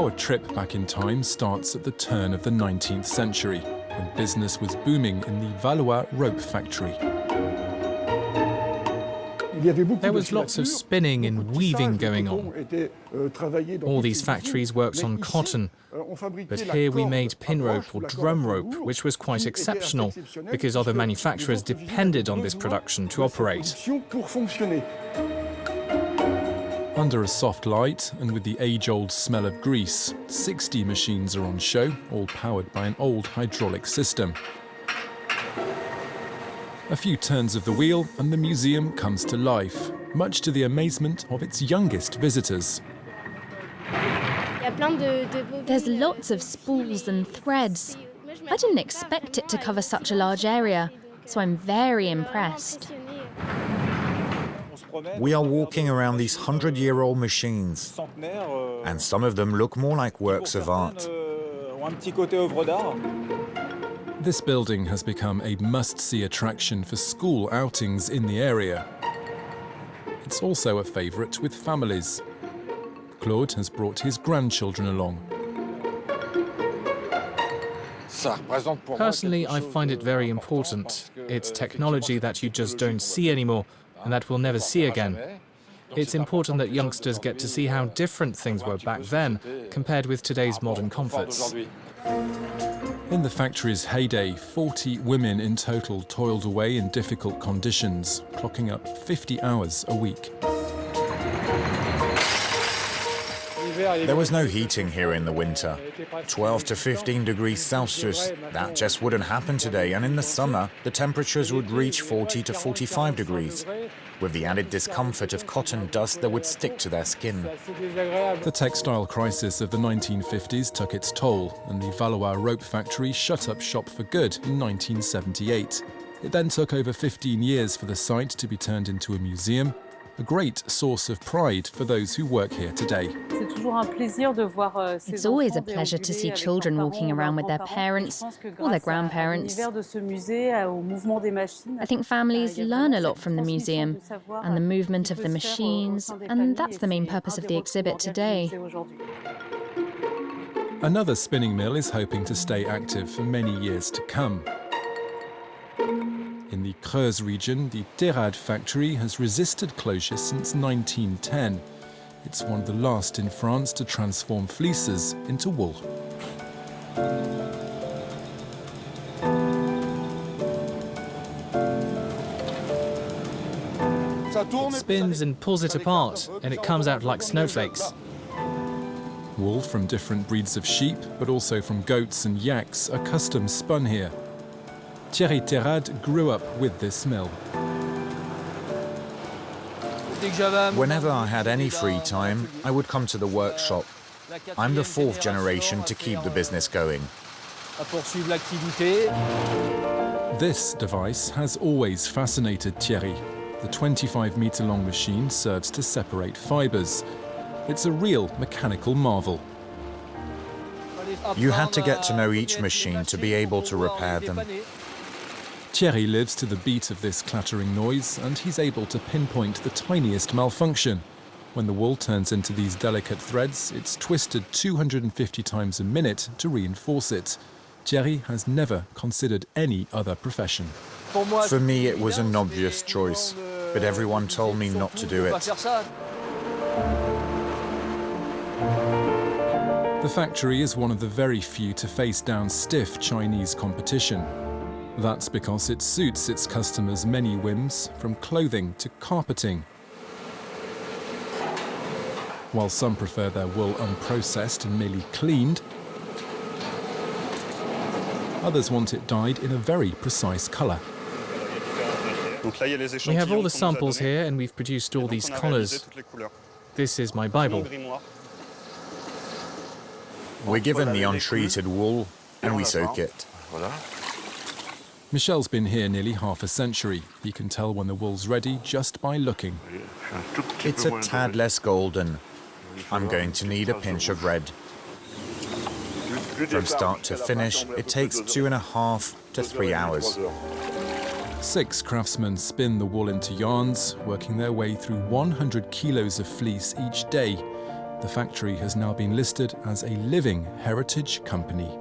Our trip back in time starts at the turn of the 19th century, when business was booming in the Valois rope factory. There was lots of spinning and weaving going on. All these factories worked on cotton, but here we made pin rope or drum rope, which was quite exceptional because other manufacturers depended on this production to operate. Under a soft light and with the age-old smell of grease, 60 machines are on show, all powered by an old hydraulic system. A few turns of the wheel and the museum comes to life, much to the amazement of its youngest visitors. There's lots of spools and threads. I didn't expect it to cover such a large area, so I'm very impressed. We are walking around these 100-year-old machines, and some of them look more like works of art. This building has become a must-see attraction for school outings in the area. It's also a favourite with families. Claude has brought his grandchildren along. Personally, I find it very important. It's technology that you just don't see anymore, and that we'll never see again. It's important that youngsters get to see how different things were back then, compared with today's modern comforts. In the factory's heyday, 40 women in total toiled away in difficult conditions, clocking up 50 hours a week. There was no heating here in the winter. 12 to 15 degrees Celsius, that just wouldn't happen today, and in the summer, the temperatures would reach 40 to 45 degrees, with the added discomfort of cotton dust that would stick to their skin. The textile crisis of the 1950s took its toll, and the Valois rope factory shut up shop for good in 1978. It then took over 15 years for the site to be turned into a museum, a great source of pride for those who work here today. It's always a pleasure to see children walking around with their parents or their grandparents. I think families learn a lot from the museum and the movement of the machines, and that's the main purpose of the exhibit today. Another spinning mill is hoping to stay active for many years to come. In the Creuse region, the Terrade factory has resisted closure since 1910. It's one of the last in France to transform fleeces into wool. It spins and pulls it apart, and it comes out like snowflakes. Wool from different breeds of sheep, but also from goats and yaks, are custom spun here. Thierry Terrade grew up with this mill. Whenever I had any free time, I would come to the workshop. I'm the fourth generation to keep the business going. This device has always fascinated Thierry. The 25-metre-long machine serves to separate fibres. It's a real mechanical marvel. You had to get to know each machine to be able to repair them. Thierry lives to the beat of this clattering noise, and he's able to pinpoint the tiniest malfunction. When the wool turns into these delicate threads, it's twisted 250 times a minute to reinforce it. Thierry has never considered any other profession. For me, it was an obvious choice, but everyone told me not to do it. The factory is one of the very few to face down stiff Chinese competition. That's because it suits its customers' many whims, from clothing to carpeting. While some prefer their wool unprocessed and merely cleaned, others want it dyed in a very precise colour. We have all the samples here, and we've produced all these collars. This is my Bible. We're given the untreated wool, and we soak it. Michel's been here nearly half a century. He can tell when the wool's ready just by looking. It's a tad less golden. I'm going to need a pinch of red. From start to finish, it takes 2.5 to 3 hours. 6 craftsmen spin the wool into yarns, working their way through 100 kilos of fleece each day. The factory has now been listed as a living heritage company.